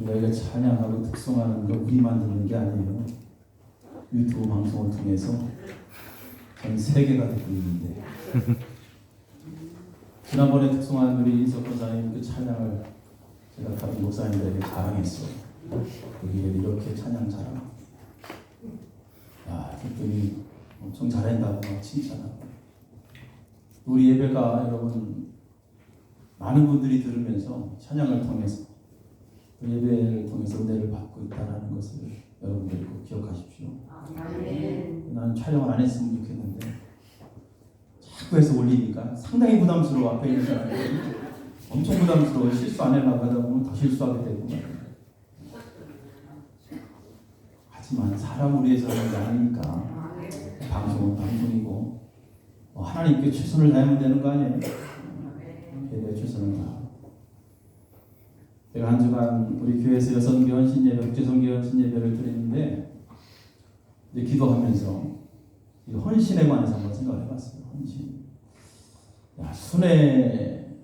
우리가 찬양하고 특송하는 거 우리만 듣는 게 아니에요. 유튜브 방송을 통해서 전 세계가 듣고 있는데 지난번에 특송한 우리 인석 권사님 그 찬양을 제가 다른 목사님들에게 자랑했어요. 우리를 이렇게 찬양 잘하나. 야, 그랬더니 엄청 잘한다고 막 칭찬하고. 우리 예배가 여러분 많은 분들이 들으면서 찬양을 통해서 그 예배를 통해서 은혜를 받고 있다는 것을 여러분들이 꼭 기억하십시오. 나는 촬영을 안 했으면 좋겠는데 자꾸 해서 올리니까 상당히 부담스러워. 앞에 있는 사람들이 엄청 부담스러워. 실수 안 하려고 하다 보면 더 실수하게 되고. 하지만 사람을 위해서 하는 게 아니니까 방송은 방송이고 하나님께 최선을 다하면 되는 거 아니에요? 예배에 최선을 다하고. 제가 한 주간 우리 교회에서 여성교 헌신 예배, 국제성교 헌신 예배를 드리는데 이제 기도하면서 이 헌신에 관해서 한번 생각을 해봤어요. 헌신. 야, 순회,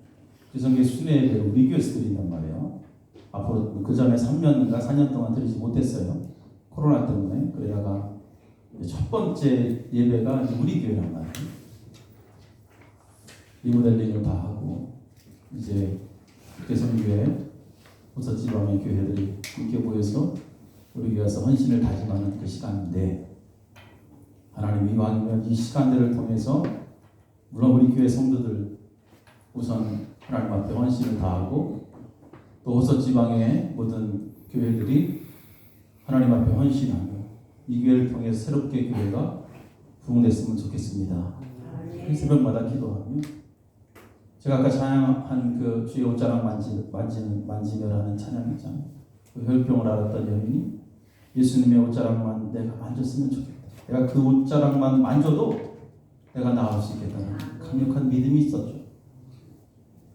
국제성교 순회 예배 우리 교회에서 드린단 말이에요. 앞으로 그 전에 3년인가 4년 동안 드리지 못했어요. 코로나 때문에. 그러다가 첫 번째 예배가 우리 교회란 말이에요. 리모델링을 다 하고 이제 국제성교회 호서지방의 교회들이 함께 모여서 우리 교회에서 헌신을 다짐하는 그 시간인데 하나님이 이왕이면 이 시간들을 통해서 물론 우리 교회 성도들 우선 하나님 앞에 헌신을 다하고 또 호서지방의 모든 교회들이 하나님 앞에 헌신하며 이 교회를 통해서 새롭게 교회가 부흥됐으면 좋겠습니다. 새벽마다 기도하며 제가 아까 찬양한 그 주의 옷자락 만지며라는 찬양 있잖아요. 그 혈병을 앓았던 여인이 예수님의 옷자락만 내가 만졌으면 좋겠다. 내가 그 옷자락만 만져도 내가 나을 수 있겠다는 강력한 믿음이 있었죠.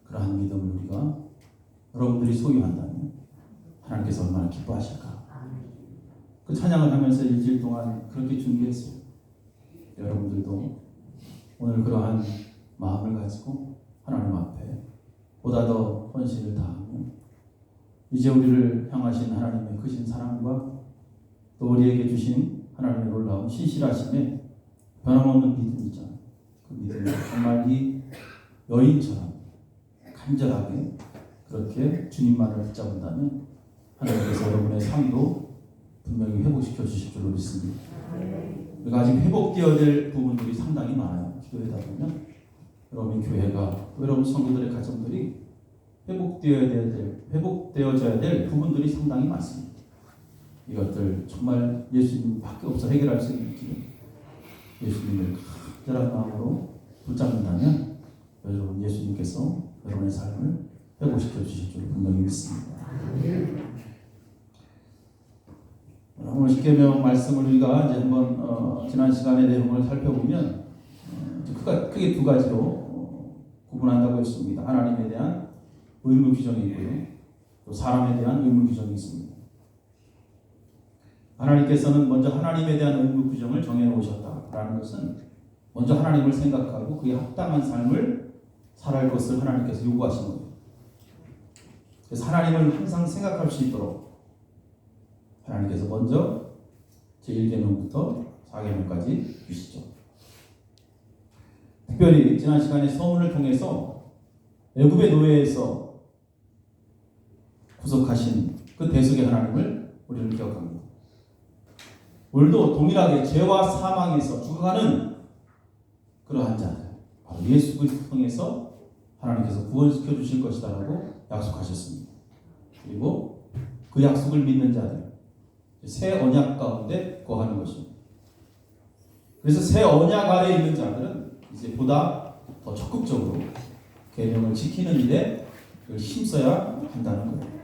그러한 믿음을 우리가 여러분들이 소유한다면 하나님께서 얼마나 기뻐하실까. 그 찬양을 하면서 일주일 동안 그렇게 준비했어요. 여러분들도 오늘 그러한 마음을 가지고 하나님 앞에 보다 더 헌신을 다하며 이제 우리를 향하신 하나님의 크신 사랑과 또 우리에게 주신 하나님의 놀라운 신실하심에 변함없는 믿음 있잖아요. 그 믿음을 정말 이 여인처럼 간절하게 그렇게 주님만을 붙잡는다면 하나님께서 여러분의 삶도 분명히 회복시켜 주실 줄로 믿습니다. 우리가 아직 회복되어야 될 부분들이 상당히 많아요. 기도하다 보면 여러분 교회가 또 여러분 성도들의 가정들이 회복되어져야 될 부분들이 상당히 많습니다. 이것들 정말 예수님밖에 없어 해결할 수 있는 길. 예수님을 간절한 마음으로 붙잡는다면 여러분 예수님께서 여러분의 삶을 회복시켜 주실 줄 분명히 믿습니다. 오늘 십계명 말씀을 우리가 이제 한번 지난 시간의 내용을 살펴보면 크게 두 가지로 구분한다고 했습니다. 하나님에 대한 의무 규정이 있고요. 또 사람에 대한 의무 규정이 있습니다. 하나님께서는 먼저 하나님에 대한 의무 규정을 정해놓으셨다라는 것은 먼저 하나님을 생각하고 그에 합당한 삶을 살아갈 것을 하나님께서 요구하신 거예요. 그래서 하나님을 항상 생각할 수 있도록 하나님께서 먼저 제1계명부터 4계명까지 주시죠. 특별히 지난 시간에 서문을 통해서 애굽의 노예에서 구속하신 그 대속의 하나님을 우리는 기억합니다. 오늘도 동일하게 죄와 사망에서 죽어가는 그러한 자들 바로 예수 그리스도를 통해서 하나님께서 구원시켜 주실 것이다라고 약속하셨습니다. 그리고 그 약속을 믿는 자들 새 언약 가운데 거하는 것입니다. 그래서 새 언약 아래에 있는 자들은 이제 보다 더 적극적으로 계명을 지키는 일에 힘써야 한다는 거예요.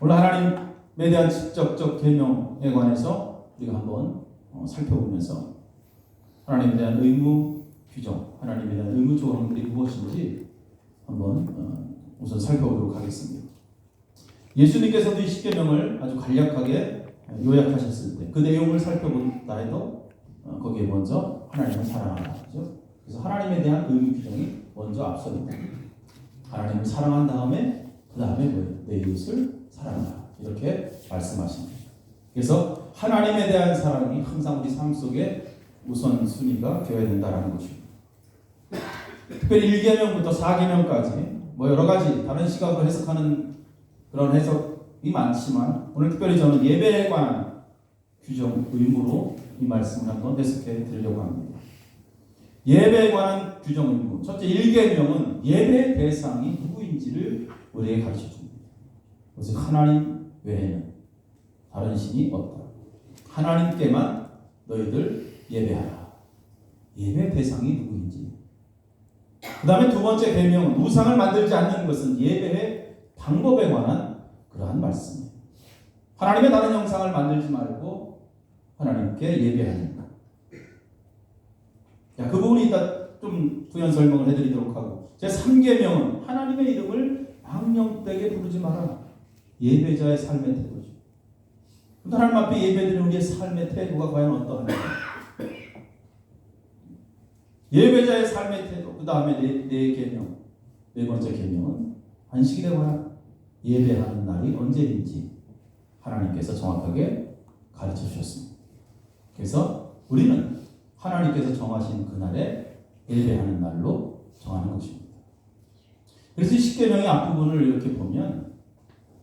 오늘 하나님에 대한 직접적 계명에 관해서 우리가 한번 살펴보면서 하나님에 대한 의무 규정, 하나님에 대한 의무 조항들이 무엇인지 한번 우선 살펴보도록 하겠습니다. 예수님께서도 이 십계명을 아주 간략하게 요약하셨을 때 그 내용을 살펴본다 해도 거기에 먼저 하나님을 사랑한다. 그렇죠? 그래서 하나님에 대한 의무 규정이 먼저 앞서 있다. 하나님을 사랑한 다음에 그 다음에 뭐예요? 내 이웃을 사랑하라. 이렇게 말씀하십니다. 그래서 하나님에 대한 사랑이 항상 우리 삶 속에 우선순위가 되어야 된다는 것입니다. 특별히 1계명부터 4계명까지 뭐 여러 가지 다른 시각으로 해석하는 그런 해석이 많지만 오늘 특별히 저는 예배에 관한 규정, 의무로 이 말씀을 한번 해석해 드리려고 합니다. 예배에 관한 규정, 의무. 첫째, 1계명은 예배의 대상이 누구인지를 우리에게 가르쳐 줍니다. 그래서 하나님 외에는 다른 신이 없다. 하나님께만 너희들 예배하라. 예배 대상이 누구인지. 그 다음에 두 번째 계명은 우상을 만들지 않는 것은 예배의 방법에 관한 그러한 말씀이에요. 하나님의 다른 형상을 만들지 말고 하나님께 예배하는 것. 자, 그 부분이 이따 좀 부연 설명을 해드리도록 하고, 제 3계명은 하나님의 이름을 망령되게 부르지 마라. 예배자의 삶의 태도죠. 하나님 앞에 예배드리는 우리의 삶의 태도가 과연 어떠한가? 예배자의 삶의 태도. 그 다음에 네 계명, 네 번째 계명은 안식일에 관한 예배하는 날이 언제인지 하나님께서 정확하게 가르쳐 주셨습니다. 그래서 우리는 하나님께서 정하신 그날에 예배하는 날로 정하는 것입니다. 그래서 10계명의 앞부분을 이렇게 보면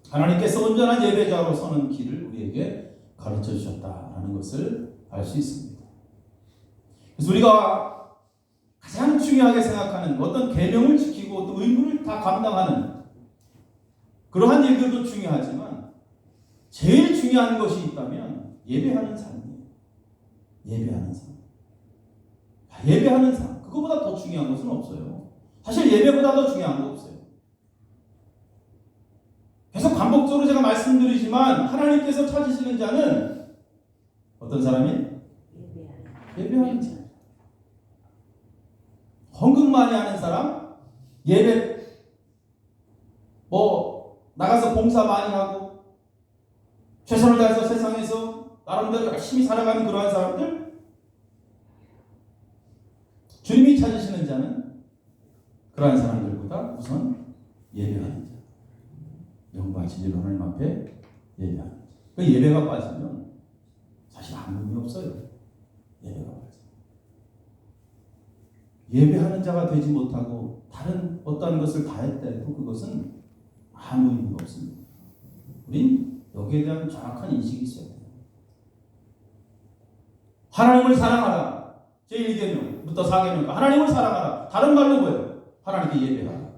하나님께서 온전한 예배자로 서는 길을 우리에게 가르쳐 주셨다라는 것을 알 수 있습니다. 그래서 우리가 가장 중요하게 생각하는 어떤 계명을 지키고 또 의무를 다 감당하는 그러한 일들도 중요하지만 제일 중요한 것이 있다면 예배하는 삶이에요. 예배하는 삶. 예배하는 삶. 그거보다 더 중요한 것은 없어요. 사실 예배보다 더 중요한 거 없어요. 계속 반복적으로 제가 말씀드리지만 하나님께서 찾으시는 자는 어떤 사람이? 예배하는 자. 헌금 많이 하는 사람, 예배 나가서 봉사 많이 하고 최선을 다해서 세상에서 나름대로 열심히 살아가는 그러한 사람들, 주님이 찾으시는 자는 그러한 사람들보다 우선 예배하는 자, 영과 진리로 하나님 앞에 예배하는 자. 그 예배가 빠지면 사실 아무 의미 없어요. 예배가 빠지면 예배하는 자가 되지 못하고 다른 어떠한 것을 다 했다 해도 그것은 아무 의미가 없습니다. 우린 여기에 대한 정확한 인식이 있어야 돼요. 하나님을 사랑하라. 제1계명부터 4계명. 하나님을 사랑하라. 다른 말로 뭐예요? 하나님께 예배하라.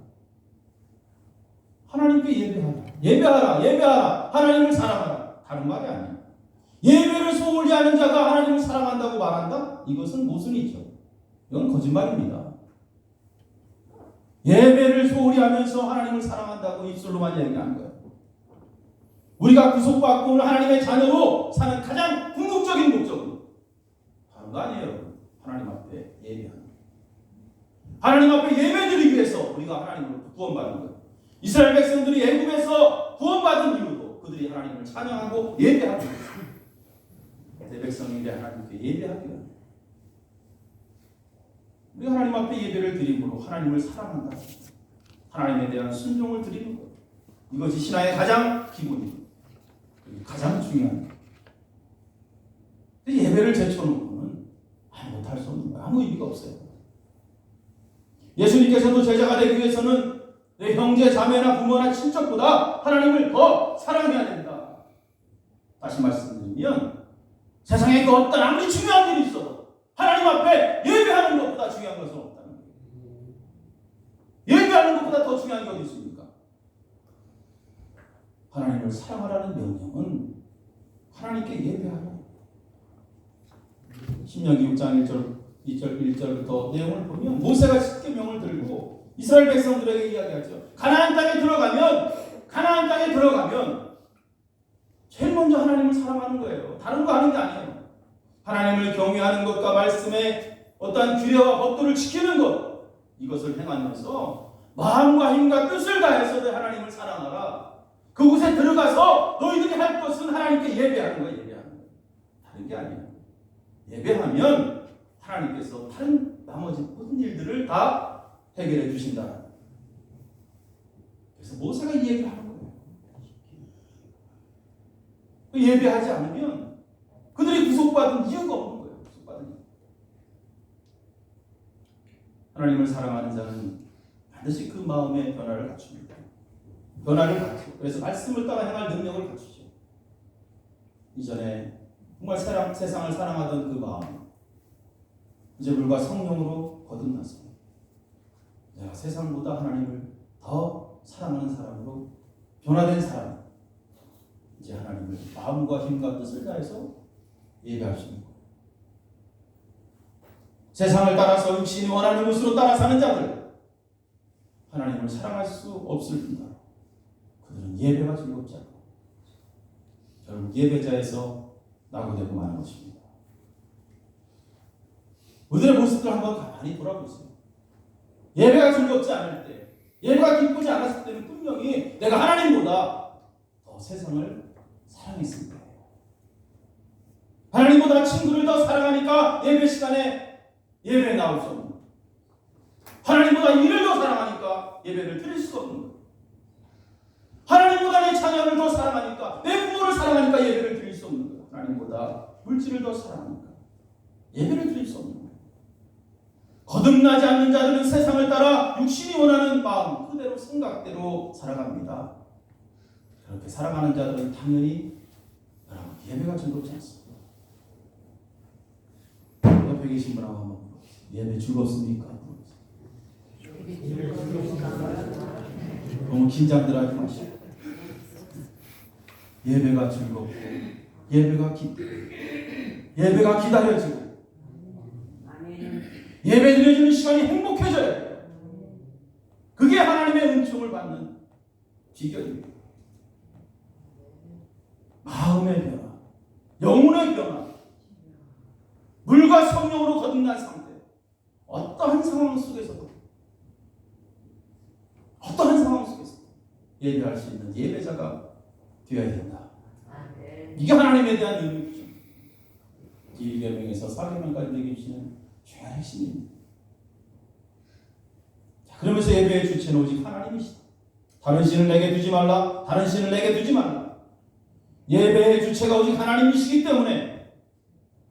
하나님께 예배하라. 예배하라. 예배하라. 하나님을 사랑하라. 다른 말이 아니에요. 예배를 소홀히 하는 자가 하나님을 사랑한다고 말한다? 이것은 모순이죠. 이건 거짓말입니다. 예배를 소홀히 하면서 하나님을 사랑한다고 입술로만 얘기하는 거예요. 우리가 구속받고 오늘 하나님의 자녀로 사는 가장 궁극적인 목적은 다른 거 아니에요. 하나님 앞에 예배하는 거예요. 하나님 앞에 예배드리기 위해서 우리가 하나님으로부터 구원받는 거예요. 이스라엘 백성들이 애굽에서 구원받은 이유도 그들이 하나님을 찬양하고 예배하기 위해서. 내 백성이 하나님께 예배하기 위해서. 우리가 하나님 앞에 예배를 드림으로 하나님을 사랑한다. 하나님에 대한 순종을 드리는 것. 이것이 신앙의 가장 기본입니다. 가장 중요한 것. 예배를 제쳐놓고는 못할 수 없는 거예요. 아무 의미가 없어요. 예수님께서도 제자가 되기 위해서는 내 형제, 자매나 부모나 친척보다 하나님을 더 사랑해야 된다. 다시 말씀드리면 세상에 그 어떤 아무리 중요한 일이 있어도 하나님 앞에 예배하는 것보다 중요한 것은 없다는 거예요. 예배하는 것보다 더 중요한 게 어디 있습니까? 하나님을 사랑하라는 명령은 하나님께 예배하라. 신명기 6장 1절부터 내용을 보면 모세가 10계명을 들고 이스라엘 백성들에게 이야기하죠. 가나안 땅에 들어가면 제일 먼저 하나님을 사랑하는 거예요. 다른 거 하는 게 아니에요. 하나님을 경외하는 것과 말씀의 어떠한 규례와 법도를 지키는 것, 이것을 행하면서 마음과 힘과 뜻을 다해서 하나님을 사랑하라. 그곳에 들어가서 너희들이 할 것은 하나님께 예배하는 거예요. 예배하는 거예요. 다른 게 아니에요. 예배하면 하나님께서 다른 나머지 모든 일들을 다 해결해 주신다. 그래서 모세가 이 얘기를 하는 거예요. 예배하지 않으면 그들이 구속받은 이유가 없는 거예요. 구속받은 이유. 하나님을 사랑하는 자는 반드시 그 마음의 변화를 갖춥니다. 변화를 갖추고 그래서 말씀을 따라 행할 능력을 갖추죠. 이전에 정말 세상을 사랑하던 그 마음 이제 물과 성령으로 거듭나서 내가 세상보다 하나님을 더 사랑하는 사람으로 변화된 사람, 이제 하나님을 마음과 힘과 뜻을 다해서 예배할 수 있는 거예요. 세상을 따라서 육신이 원하는 것으로 따라 사는 자들, 하나님을 사랑할 수 없을 뿐더러 그들은 예배가 즐겁지 않고 결국 예배자에서 낙오되고 마는 것입니다. 우리들의 모습들 한번 가만히 돌아보세요. 예배가 즐겁지 않을 때, 예배가 기쁘지 않았을 때는 분명히 내가 하나님보다 더 세상을 사랑했을 거예요. 하나님보다 친구를 더 사랑하니까 예배 시간에 예배에 나올 수 없는 거예요. 하나님보다 일을 더 사랑하니까 예배를 드릴 수가 없는 거예요. 하나님보다 내 자녀를 더 사랑하니까, 내 부모를 사랑하니까 예배를 드릴 수 없는 거예요. 하나님보다 물질을 더 사랑하니까 예배를 드릴 수 없는 거예요. 거듭나지 않는 자들은 세상을 따라 육신이 원하는 마음 그대로 생각대로 살아갑니다. 그렇게 살아가는 자들은 당연히 여러분 예배가 즐겁지 않습니다. 옆에 계신 분하고 한번 물어보세요. 예배 즐겁습니까? 너무 긴장들 하지 마시고 예배가 즐겁고 예배가 기쁘고 예배가 기다려지고 예배 드려주는 시간이 행복해져야 돼요. 그게 하나님의 은총을 받는 비결입니다. 마음의 변화, 영혼의 변화, 물과 성령으로 거듭난 상태, 어떠한 상황 속에서도 예배할 수 있는 예배자가 되어야 된다. 이게 하나님에 대한 의미죠. 이 계명에서 4계명까지 내주시는 최고의 핵심입니다. 그러면서 예배의 주체는 오직 하나님이시다. 다른 신을 내게 두지 말라. 다른 신을 내게 두지 말라. 예배의 주체가 오직 하나님이시기 때문에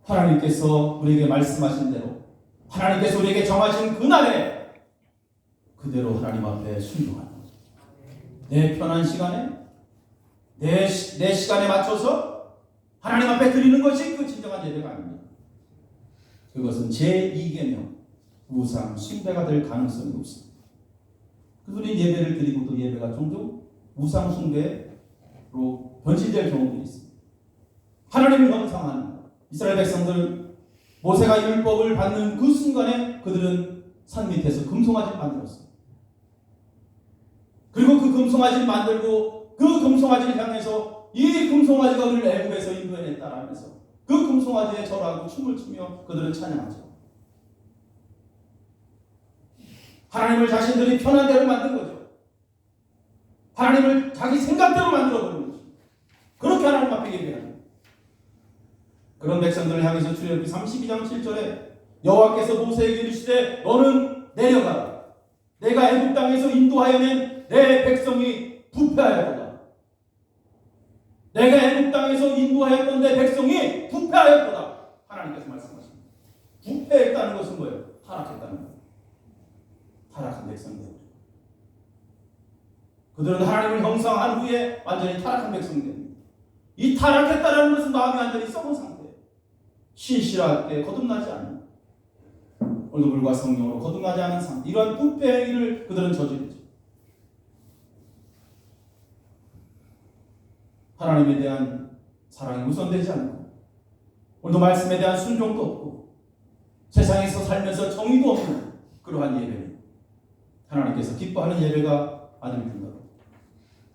하나님께서 우리에게 말씀하신 대로 하나님께서 우리에게 정하신 그날에 그대로 하나님 앞에 순종하는 내 편한 시간에 내 시간에 맞춰서 하나님 앞에 드리는 것이 그 진정한 예배가 아닙니다. 그것은 제2계명 우상 숭배가 될 가능성이 없습니다. 그들이 예배를 드리고도 예배가 종종 우상 숭배로 변질될 경우도 있습니다. 하나님을 형상하는 이스라엘 백성들 모세가 율법을 받는 그 순간에 그들은 산 밑에서 금송아지를 만들었습니다. 그리고 그 금송아지를 만들고 그 금송아지를 향해서 이 금송아지가 우리를 애굽에서 인도해냈다라면서 그 금송아지에 절하고 춤을 추며 그들은 찬양하죠. 하나님을 자신들이 편한 대로 만든 거죠. 하나님을 자기 생각대로 만들어버린 거죠. 그렇게 하나님 앞에 예배하는 거예요. 그런 백성들을 향해서 출애굽기 32장 7절에 여호와께서 모세에게 이르시되 너는 내려가라. 내가 애굽 땅에서 인도하여 낸 내 백성이 부패하였도다. 내가 애굽 땅에서 인도하였던 내 백성이 부패하였도다. 하나님께서 말씀하십니다. 부패했다는 것은 뭐예요? 타락했다는 거예요. 타락한 백성들. 그들은 하나님을 형상한 후에 완전히 타락한 백성이 됩니다. 이 타락했다는 것은 마음이 완전히 썩은 상태. 신실하게 거듭나지 않는 얼굴과 성령으로 거듭나지 않은 상태. 이러한 부패 행위를 그들은 저지르죠. 하나님에 대한 사랑이 우선되지 않고 오늘도 말씀에 대한 순종도 없고 세상에서 살면서 정의도 없는 그러한 예배는 하나님께서 기뻐하는 예배가 아닐 뿐더러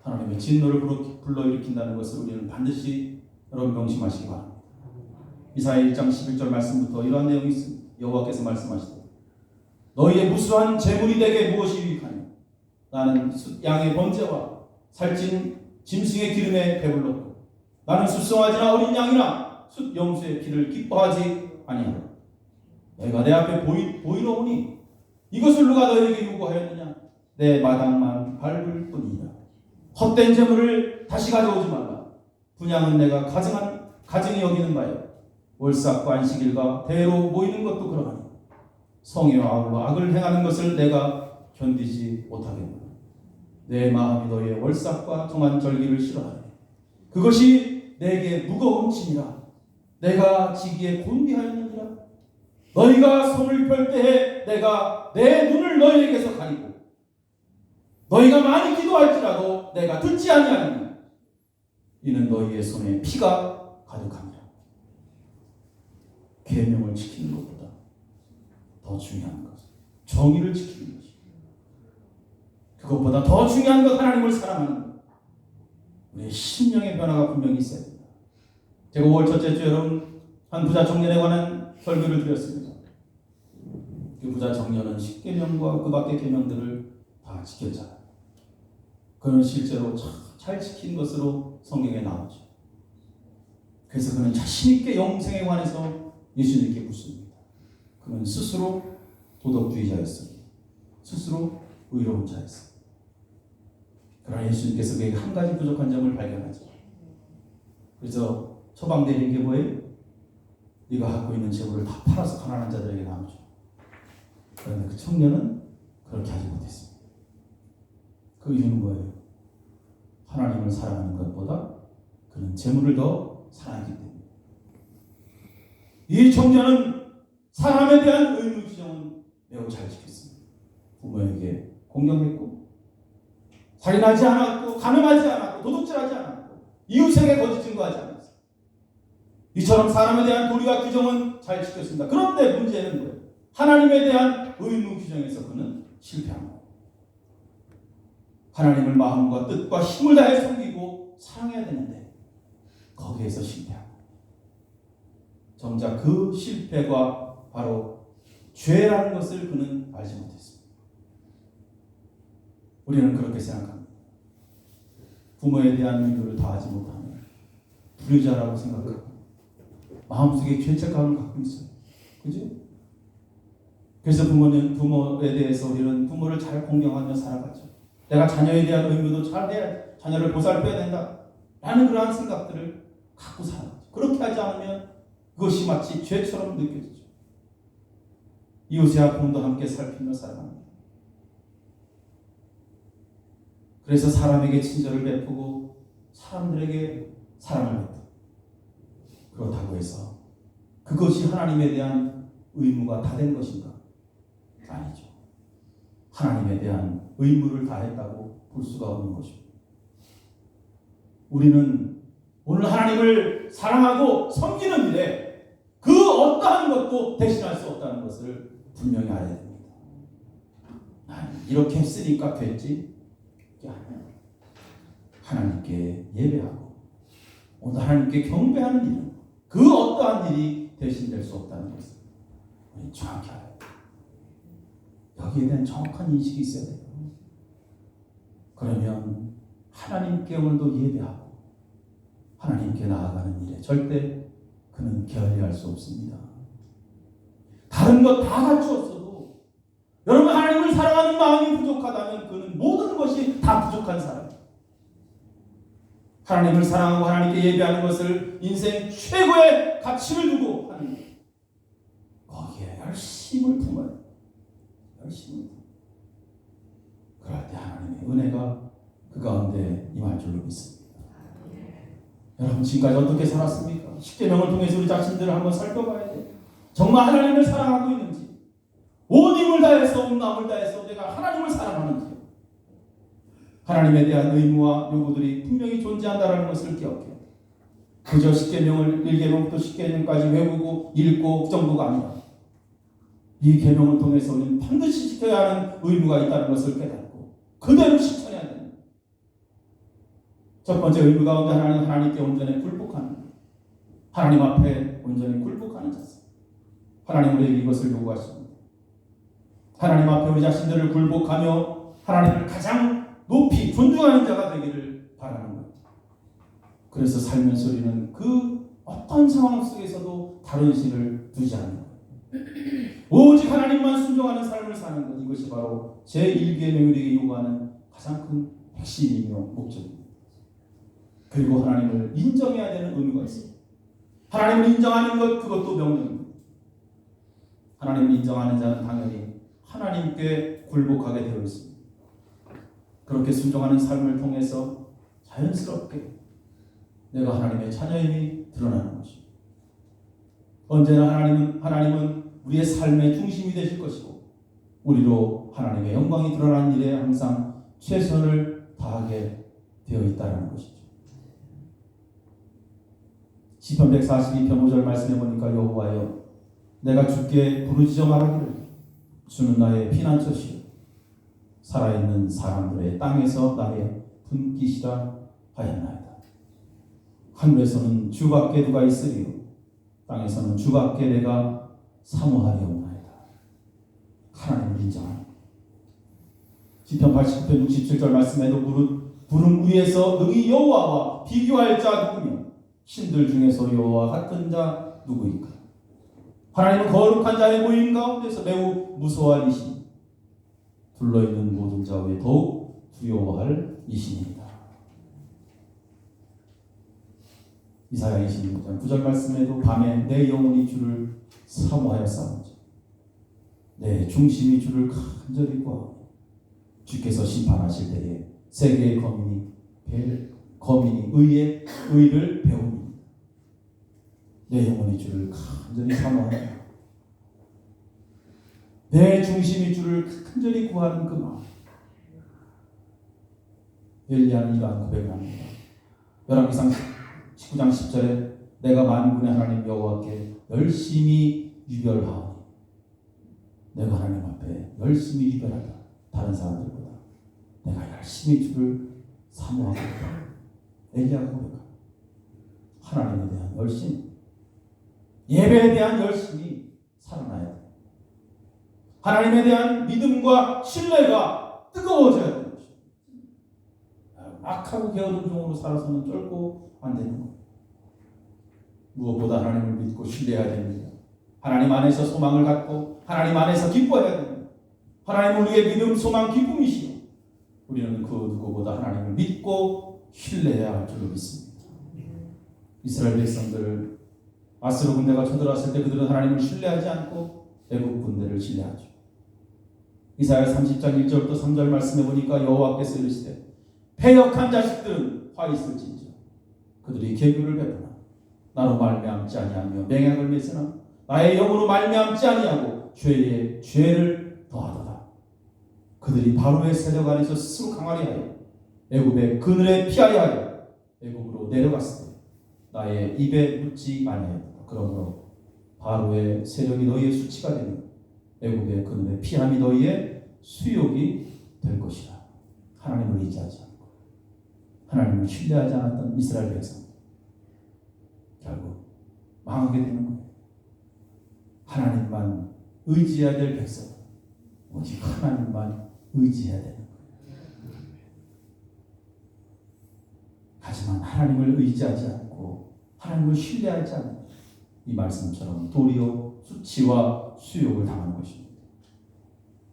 하나님의 진노를 불러일으킨다는 것을 우리는 반드시 여러분 명심하시기 바랍니다. 이사야 1장 11절 말씀부터 이러한 내용이 있습니다. 여호와께서 말씀하시되 너희의 무수한 재물이 내게 무엇이 유익하냐. 나는 양의 번제와 살찐 짐승의 기름에 배불렀고 나는 숫송아지나 어린 양이나 숫 염소의 피를 기뻐하지 아니하라. 내가 내 앞에 보이러 오니 이것을 누가 너희에게 요구하였느냐. 내 마당만 밟을 뿐이라. 헛된 재물을 다시 가져오지 말라. 분향은 내가 가증히 여기는 바요. 월삭과 안식일과 대로 모이는 것도 그러하니 성의와 아울러 악을 행하는 것을 내가 견디지 못하겠노라. 내 마음이 너희의 월삭과 정한 절기를 싫어하네. 그것이 내게 무거운 짐이라. 내가 지기에 곤비하였느니라. 너희가 손을 펼 때에 내가 내 눈을 너희에게서 가리고 너희가 많이 기도할지라도 내가 듣지 아니하느니 이는 너희의 손에 피가 가득합니다. 계명을 지키는 것보다 더 중요한 것, 정의를 지키는 것이, 그것보다 더 중요한 것, 하나님을 사랑하는 것. 우리의 심령의 변화가 분명히 있어야 됩니다. 제가 5월 첫째 주 여러분 한 부자 청년에 관한 설교를 드렸습니다. 그 부자 청년은 10계명과 그 밖의 계명들을 다 지켰잖아요. 그는 실제로 잘 지킨 것으로 성경에 나오죠. 그래서 그는 자신 있게 영생에 관해서 예수님께 묻습니다. 그는 스스로 도덕주의자였습니다. 스스로 의로운 자였습니다. 그러나 예수님께서 그에게 한 가지 부족한 점을 발견하죠. 그래서 처방내린 게 뭐예요? 네가 갖고 있는 재물을 다 팔아서 가난한 자들에게 나눠줘. 그런데 그 청년은 그렇게 하지 못했습니다. 그 이유는 뭐예요? 하나님을 사랑하는 것보다 그는 재물을 더 사랑하기 때문에. 이 청년은 사람에 대한 의무 규정은 매우 잘 지켰습니다. 부모에게 공경했고, 살인하지 않았고, 간음하지 않았고, 도둑질하지 않았고, 이웃에게 거짓 증거하지 않았어요. 이처럼 사람에 대한 도리와 규정은 잘 지켰습니다. 그런데 문제는 뭐예요? 하나님에 대한 의무 규정에서 그는 실패한 거예요. 하나님을 마음과 뜻과 힘을 다해 섬기고 사랑해야 되는데 거기에서 실패한 거예요. 정작 그 실패가 바로 죄라는 것을 그는 알지 못했습니다. 우리는 그렇게 생각합니다. 부모에 대한 의무를 다하지 못하면 불효자라고 생각하고 마음속에 죄책감을 갖고 있어요. 그죠? 그래서 부모에 대해서 우리는 부모를 잘 공경하며 살아가죠. 내가 자녀에 대한 의무도 잘 해야, 자녀를 보살펴야 된다 라는 그러한 생각들을 갖고 살아가죠. 그렇게 하지 않으면 그것이 마치 죄처럼 느껴지죠. 이웃의 아픔도 함께 살피며 살아갑니다. 그래서 사람에게 친절을 베푸고 사람들에게 사랑을 베푸고, 그렇다고 해서 그것이 하나님에 대한 의무가 다 된 것인가? 아니죠. 하나님에 대한 의무를 다했다고 볼 수가 없는 것입니다. 우리는 오늘 하나님을 사랑하고 섬기는 일에 그 어떠한 것도 대신할 수 없다는 것을 분명히 알아야 됩니다. 이렇게 했으니까 됐지? 이게 아니야. 하나님께 예배하고 오늘 하나님께 경배하는 일은 그 어떠한 일이 대신될 수 없다는 것을 우리 정확히 알아야 돼요. 여기에 대한 정확한 인식이 있어야 돼요. 그러면 하나님께 오늘도 예배하고 하나님께 나아가는 일에 절대 그는 게을리할 수 없습니다. 다른 것 다 갖추었어도 여러분 하나님을 사랑하는 마음이 부족하다면 그는 모든 것이 다 부족한 사람이에요. 하나님을 사랑하고 하나님께 예배하는 것을 인생 최고의 가치를 두고 하는 것, 거기에 열심을 품어요. 열심을 품어요. 그럴 때 하나님의 은혜가 그 가운데 임할 줄로 믿습니다. 여러분 지금까지 어떻게 살았습니까? 10계명을 통해서 우리 자신들을 한번 살펴봐야 돼요. 정말 하나님을 사랑하고 있는지, 온 힘을 다해서 온 마음을 다해서 내가 하나님을 사랑하는지, 하나님에 대한 의무와 요구들이 분명히 존재한다는 것을 기억해요. 그저 10계명을 1계명부터 10계명까지 외우고 읽고 그 정도가 아니라 이 계명을 통해서 우리는 반드시 지켜야 하는 의무가 있다는 것을 깨닫고 그대로 실천해야 됩니다. 첫 번째 의무 가운데 하나는 하나님께 온전히 굴복하는 것. 하나님 앞에 온전히 굴복하는 자세. 하나님 우리에게 이것을 요구하십니다. 하나님 앞에 우리 자신들을 굴복하며 하나님을 가장 높이 존중하는 자가 되기를 바라는 것. 그래서 살면서 우리는 그 어떤 상황 속에서도 다른 신을 두지 않는 것. 오직 하나님만 순종하는 삶을 사는 것. 이것이 바로 제1계명이 우리에게 요구하는 가장 큰 핵심이며 목적입니다. 그리고 하나님을 인정해야 되는 의무가 있습니다. 하나님을 인정하는 것, 그것도 명령입니다. 하나님을 인정하는 자는 당연히 하나님께 굴복하게 되어 있습니다. 그렇게 순종하는 삶을 통해서 자연스럽게 내가 하나님의 자녀임이 드러나는 것입니다. 언제나 하나님은 우리의 삶의 중심이 되실 것이고 우리로 하나님의 영광이 드러나는 일에 항상 최선을 다하게 되어 있다는 것이죠. 시편 142편 5절 말씀해 보니까 여호와여 내가 주께 부르짖어 말하기를 주는 나의 피난처시요 살아있는 사람들의 땅에서 나의 분깃이라 하였나이다. 하늘에서는 주밖에 누가 있으리요 땅에서는 주밖에 내가 사모하리옵나이다. 하나님을 인정하는 시편 89편 67절 말씀에도 구름 위에서 능히 여호와와 비교할 자 누구며 신들 중에서 여호와 같은 자 누구인가. 하나님은 거룩한 자의 모임 가운데서 매우 무서워할 이시니 둘러있는 모든 자 위에 더욱 두려워할 이신입니다. 이사야 26장 9절 말씀에도 밤에 내 영혼이 주를 사모하여 싸우자 내 중심이 주를 간절히 구하고 주께서 심판하실 때에 세계의 거민이 의를 배웁니다. 내 영혼이 주를 간절히 사모하며 내 중심이 주를 간절히 구하는 그 마음. 엘리야는 이러한 고백을 합니다. 열왕기상 19장 10절에 내가 만군의 하나님 여호와께 열심히 유별하오니 내가 하나님 앞에 열심히 유별하다. 다른 사람들보다 내가 열심히 주를 사모하고 있다. 엘리야가 고백합니다. 하나님에 대한 열심, 예배에 대한 열심이 살아나야 돼. 하나님에 대한 믿음과 신뢰가 뜨거워져야 되는 것입니다. 악하고 게으른 종으로 살아서는 결코 안 되는 거예요. 무엇보다 하나님을 믿고 신뢰해야 됩니다. 하나님 안에서 소망을 갖고 하나님 안에서 기뻐해야 됩니다. 하나님은 우리의 믿음, 소망, 기쁨이시오. 우리는 그 누구보다 하나님을 믿고 신뢰해야 할 줄로 믿습니다. 이스라엘 백성들을 아스로 군대가 쳐들어왔을 때 그들은 하나님을 신뢰하지 않고 애국 군대를 신뢰하죠. 이사야 30장 1절부터 3절 말씀해 보니까 여호와께서 이르시되 패역한 자식들은 화 있을진저 그들이 계교를 베푸나 나로 말미암지 아니하며 맹약을 맺으나 나의 영으로 말미암지 아니하고 죄에 죄를 더하도다. 그들이 바로의 세력 안에서 스스로 강하리 하여 애굽의 그늘에 피하려 하여 애굽으로 내려갔을 때 나의 입에 묻지 아니하였다. 그러므로 바로의 세력이 너희의 수치가 되며 애굽의 그늘에 피함이 너희의 수욕이 될 것이라. 하나님을 의지하지 않고 하나님을 신뢰하지 않았던 이스라엘 백성 결국 망하게 되는 거예요. 하나님만 의지해야 될 백성 오직 하나님만 의지해야 되는 거예요. 하지만 하나님을 의지하지 않고 하나님을 신뢰하지 않고 이 말씀처럼 도리어 수치와 수욕을 당하는 것입니다.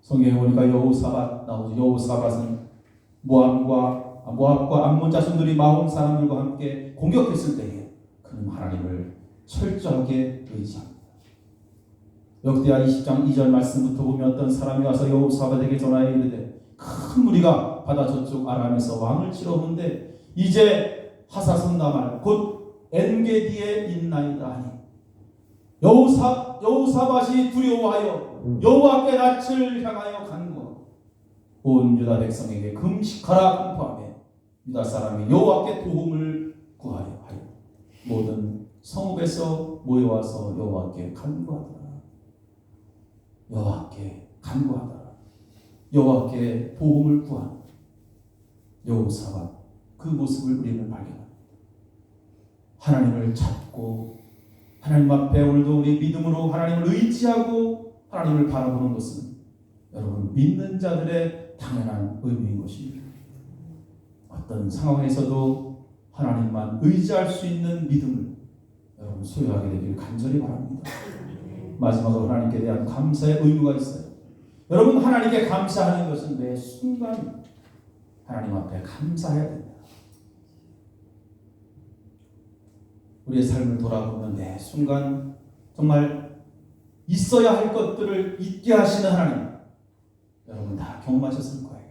성경에 보니까 여호사밧 나오죠. 여호사밧은 모압과 암몬 자손들이 마온 사람들과 함께 공격했을 때에 그는 하나님을 철저하게 의지합니다. 역대하 20장 2절 말씀부터 보면 어떤 사람이 와서 여호사밧에게 전하여 이르되 큰 무리가 바다 저쪽 아람에서 왕을 치러 오는데 이제 하사손다말 곧 엔게디에 있나이다 하니 여호사밧이 두려워하여 여호와께 낯을 향하여 간구하고 온 유다 백성에게 금식하라 공포하며 유다 사람이 여호와께 도움을 구하려 하여 모든 성읍에서 모여와서 여호와께 간구하더라. 여호와께 간구하더라. 여호와께 도움을 구하는 여호사밧 그 모습을 우리는 발견합니다. 하나님을 찾고 하나님 앞에 오늘도 우리 믿음으로 하나님을 의지하고 하나님을 바라보는 것은 여러분 믿는 자들의 당연한 의무인 것입니다. 어떤 상황에서도 하나님만 의지할 수 있는 믿음을 여러분 소유하게 되길 간절히 바랍니다. 마지막으로 하나님께 대한 감사의 의무가 있어요. 여러분 하나님께 감사하는 것은 매 순간 하나님 앞에 감사해야 됩니다. 우리의 삶을 돌아보면 매 순간 정말 있어야 할 것들을 잊게 하시는 하나님, 여러분 다 경험하셨을 거예요.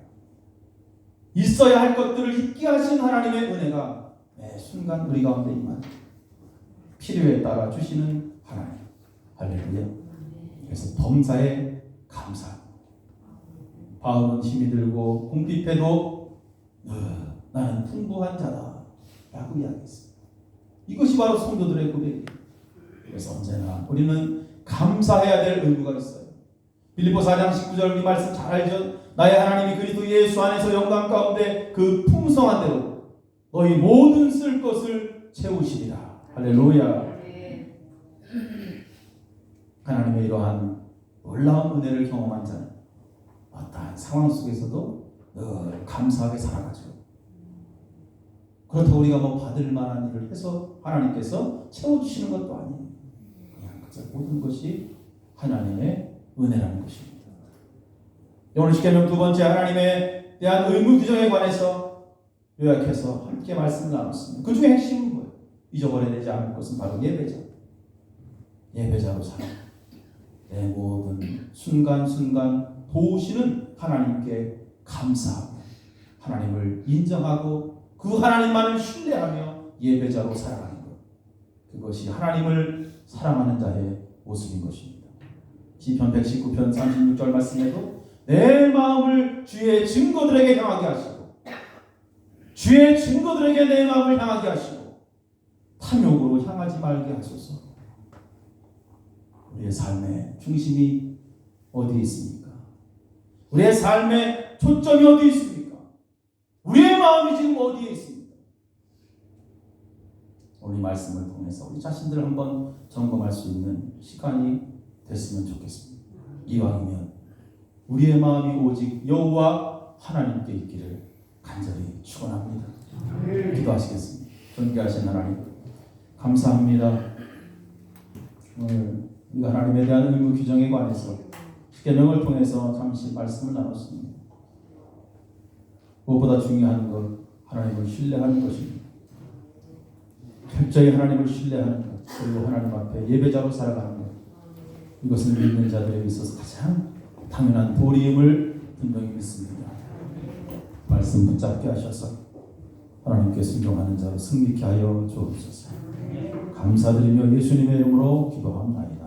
있어야 할 것들을 잊게 하시는 하나님의 은혜가 매 순간 우리 가운데 임한 필요에 따라 주시는 하나님. 할렐루야. 그래서 범사에 감사. 바울은 힘이 들고 궁핍해도 나는 풍부한 자다 라고 이야기했습니다. 이것이 바로 성도들의 고백이에요. 그래서 언제나 우리는 감사해야 될 의무가 있어요. 빌립보 4장 19절 이 말씀 잘 알죠? 나의 하나님이 그리스도 예수 안에서 영광 가운데 그 풍성한 대로 너희 모든 쓸 것을 채우시리라. 할렐루야. 하나님의 이러한 놀라운 은혜를 경험한 자는 어떠한 상황 속에서도 늘 감사하게 살아가죠. 그렇다고 우리가 뭐 받을 만한 일을 해서 하나님께서 채워주시는 것도 아니에요. 그냥 그저 모든 것이 하나님의 은혜라는 것입니다. 오늘 십계명 두 번째 하나님에 대한 의무 규정에 관해서 요약해서 함께 말씀을 나눴습니다. 그 중에 핵심은 뭐예요? 잊어버려야 되지 않을 것은 바로 예배자. 예배자로 살아. 내 모든 순간순간 도우시는 하나님께 감사하고 하나님을 인정하고 그 하나님만을 신뢰하며 예배자로 살아가는 것. 그것이 하나님을 사랑하는 자의 모습인 것입니다. 시편 119편 36절 말씀에도 내 마음을 주의 증거들에게 향하게 하시고 주의 증거들에게 내 마음을 향하게 하시고 탐욕으로 향하지 말게 하소서. 우리의 삶의 중심이 어디에 있습니까? 우리의 삶의 초점이 어디에 있습니까? 우리의 마음이 지금 어디에 있습니까? 오늘 이 말씀을 통해서 우리 자신들을 한번 점검할 수 있는 시간이 됐으면 좋겠습니다. 이왕이면 우리의 마음이 오직 여호와 하나님께 있기를 간절히 축원합니다. 기도하시겠습니다. 존귀하신 하나님, 감사합니다. 오늘 우리가 하나님에 대한 의무 규정에 관해서 십계명을 통해서 잠시 말씀을 나눴습니다. 무엇보다 중요한 것, 하나님을 신뢰하는 것입니다. 철저히 하나님을 신뢰하는 것, 그리고 하나님 앞에 예배자로 살아가는 것, 이것은 믿는 자들에게 있어서 가장 당연한 도리임을 분명히 믿습니다. 말씀 붙잡게 하셔서 하나님께 순종하는 자로 승리케 하여 주옵소서. 감사드리며 예수님의 이름으로 기도합니다.